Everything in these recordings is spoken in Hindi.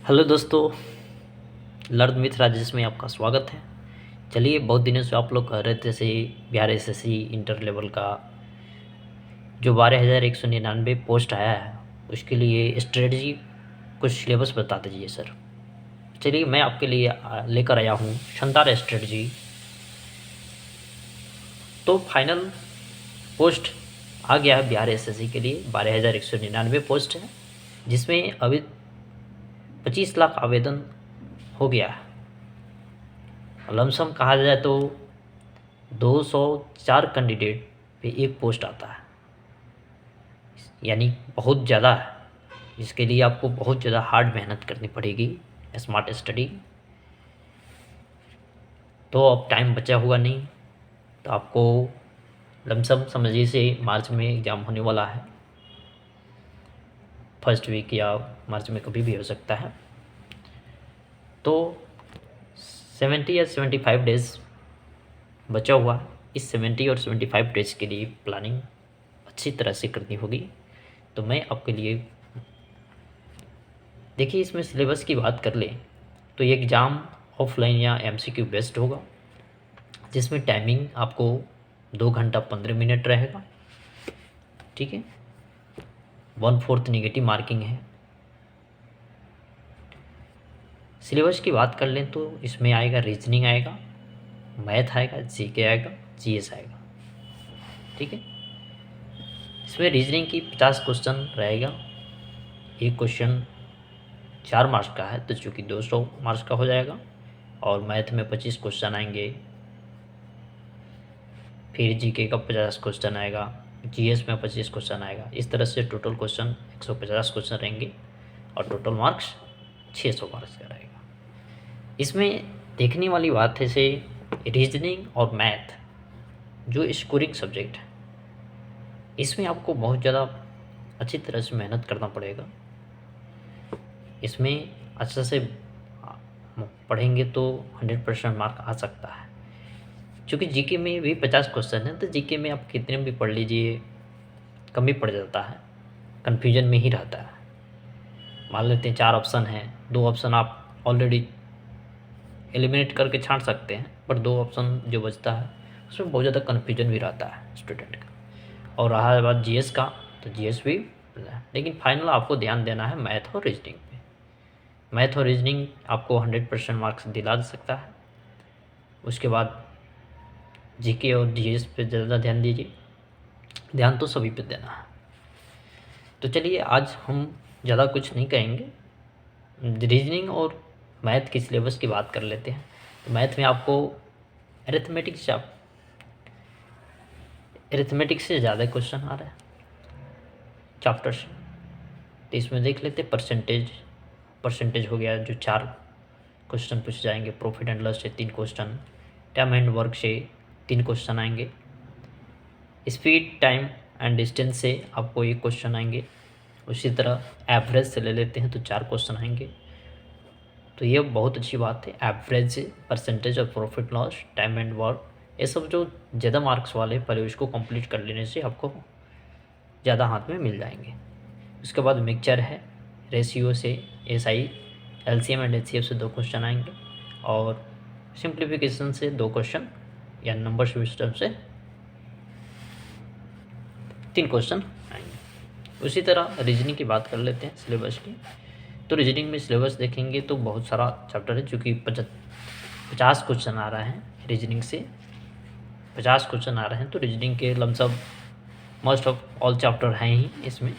हेलो दोस्तों, लर्न विथ राजेश में आपका स्वागत है। चलिए, बहुत दिनों से आप लोग कह रहे थे जैसे बिहार एसएससी इंटर लेवल का जो 12,199 पोस्ट आया है उसके लिए स्ट्रेटजी कुछ सिलेबस बता दीजिए सर। चलिए, मैं आपके लिए लेकर आया हूँ शानदार स्ट्रेटजी। तो फाइनल पोस्ट आ गया है बिहार एसएससी के लिए 12,199 पोस्ट है, जिसमें अभी 25 लाख आवेदन हो गया है। लमसम कहा जाए तो 204 कैंडिडेट पे एक पोस्ट आता है, यानी बहुत ज़्यादा है। इसके लिए आपको बहुत ज़्यादा हार्ड मेहनत करनी पड़ेगी, स्मार्ट स्टडी। तो अब टाइम बचा हुआ नहीं, तो आपको लमसम समझिए से मार्च में एग्ज़ाम होने वाला है। फर्स्ट वीक या मार्च में कभी भी हो सकता है। तो 70 या 75 डेज़ बचा हुआ। इस 70 और 75 डेज़ के लिए प्लानिंग अच्छी तरह से करनी होगी। तो मैं आपके लिए देखिए, इसमें सिलेबस की बात कर लें तो ये एग्ज़ाम ऑफलाइन या एमसीक्यू बेस्ड होगा, जिसमें टाइमिंग आपको 2 घंटा 15 मिनट रहेगा। ठीक है, 1/4 नेगेटिव मार्किंग है। सिलेबस की बात कर लें तो इसमें आएगा रीजनिंग, आएगा मैथ, आएगा जीके, आएगा जीएस आएगा। ठीक है, इसमें रीजनिंग की 50 क्वेश्चन रहेगा। एक क्वेश्चन 4 मार्क्स का है तो चूँकि 200 मार्क्स का हो जाएगा। और मैथ में 25 क्वेश्चन आएंगे। फिर जीके का 50 क्वेश्चन आएगा, जीएस में 25 क्वेश्चन आएगा। इस तरह से टोटल क्वेश्चन 150 क्वेश्चन रहेंगे और टोटल मार्क्स 600 मार्क्स का रहेगा। इसमें देखने वाली बात है से रीजनिंग और मैथ जो स्कोरिंग सब्जेक्ट है, इसमें आपको बहुत ज़्यादा अच्छी तरह से मेहनत करना पड़ेगा। इसमें अच्छा से पढ़ेंगे तो 100% मार्क आ सकता है। क्योंकि जीके में भी 50 क्वेश्चन है, तो जीके में आप कितने भी पढ़ लीजिए कम ही पड़ जाता है, कन्फ्यूजन में ही रहता है। मान लेते हैं 4 ऑप्शन हैं, 2 ऑप्शन आप ऑलरेडी एलिमिनेट करके छांट सकते हैं, पर 2 ऑप्शन जो बचता है उसमें बहुत ज़्यादा कन्फ्यूजन भी रहता है स्टूडेंट का। और रहा बात जीएस का, तो जीएस भी, लेकिन फाइनल आपको ध्यान देना है मैथ और रीजनिंग पे। मैथ और रीजनिंग आपको 100% मार्क्स दिला सकता है। उसके बाद जीके और जीएस पे ज़्यादा ध्यान दीजिए, ध्यान तो सभी पे देना है। तो चलिए, आज हम ज़्यादा कुछ नहीं कहेंगे, रीजनिंग और मैथ की सिलेबस की बात कर लेते हैं। तो मैथ में आपको एरिथमेटिक्स से ज़्यादा क्वेश्चन आ रहा है चैप्टर से। तो इसमें देख लेते हैं परसेंटेज हो गया, जो 4 क्वेश्चन पूछ जाएंगे। प्रॉफिट एंड लॉस से 3 क्वेश्चन, टाइम एंड वर्क से 3 क्वेश्चन आएंगे। स्पीड, टाइम एंड डिस्टेंस से आपको 1 क्वेश्चन आएंगे। उसी तरह एवरेज से ले लेते हैं तो 4 क्वेश्चन आएंगे। तो ये बहुत अच्छी बात है। एवरेज, परसेंटेज और profit loss, time and work, ये सब जो ज़्यादा मार्क्स वाले पहले उसको कंप्लीट कर लेने से आपको ज़्यादा हाथ में मिल जाएंगे। उसके बाद मिक्सचर है, रेशियो से, एसआई, एलसीएम एंड एचसीएफ से 2 क्वेश्चन आएंगे। और सिंप्लीफिकेशन से 2 क्वेश्चन या नंबर सिस्टम से 3 क्वेश्चन आएंगे। उसी तरह रीजनिंग की बात कर लेते हैं सिलेबस की। तो रीजनिंग में सिलेबस देखेंगे तो बहुत सारा चैप्टर है, चूँकि 50 क्वेश्चन आ रहे हैं रीजनिंग से। 50 क्वेश्चन आ रहे हैं तो रीजनिंग के lump sum most of all chapter हैं ही इसमें।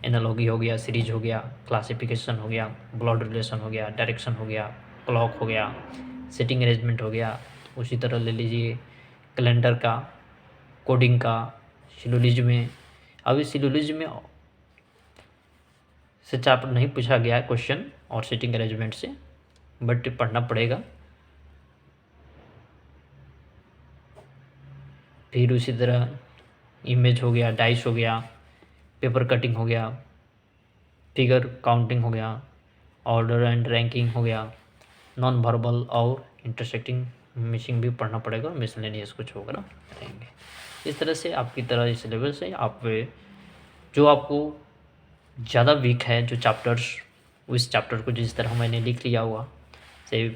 एनालॉजी हो गया, सीरीज हो गया, क्लासिफिकेशन हो गया, ब्लड रिलेशन हो गया, डायरेक्शन हो गया, क्लॉक हो गया, सेटिंग अरेंजमेंट हो गया। उसी तरह ले लीजिए कैलेंडर का, कोडिंग का, सिलोजिज्म में। अभी सिलोजिज्म में से चैप्टर नहीं पूछा गया है क्वेश्चन और सेटिंग अरेंजमेंट से, बट पढ़ना पड़ेगा। फिर उसी तरह इमेज हो गया, डाइस हो गया, पेपर कटिंग हो गया, फिगर काउंटिंग हो गया, ऑर्डर एंड रैंकिंग हो गया, नॉन वर्बल और इंटरसेक्टिंग मिसिंग भी पढ़ना पड़ेगा। मिसलेनियस कुछ होगा ना रहेंगे। इस तरह से आपकी तरह इस सिलेबस से आप जो आपको ज़्यादा वीक है जो चैप्टर्स उस चैप्टर को जिस तरह मैंने लिख लिया हुआ, से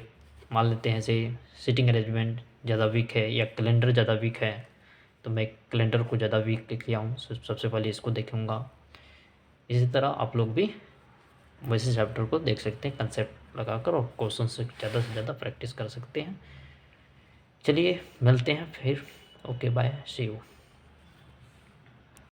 मान लेते हैं से सीटिंग अरेंजमेंट ज़्यादा वीक है या कैलेंडर ज़्यादा वीक है, तो मैं कैलेंडर को ज़्यादा वीक लिख लिया हूँ, सबसे पहले इसको देखूँगा। इसी तरह आप लोग भी वैसे चैप्टर को देख सकते हैं, कंसेप्ट लगाकर और क्वेश्चन से ज़्यादा प्रैक्टिस कर सकते हैं। चलिए मिलते हैं फिर। Okay bye, see you.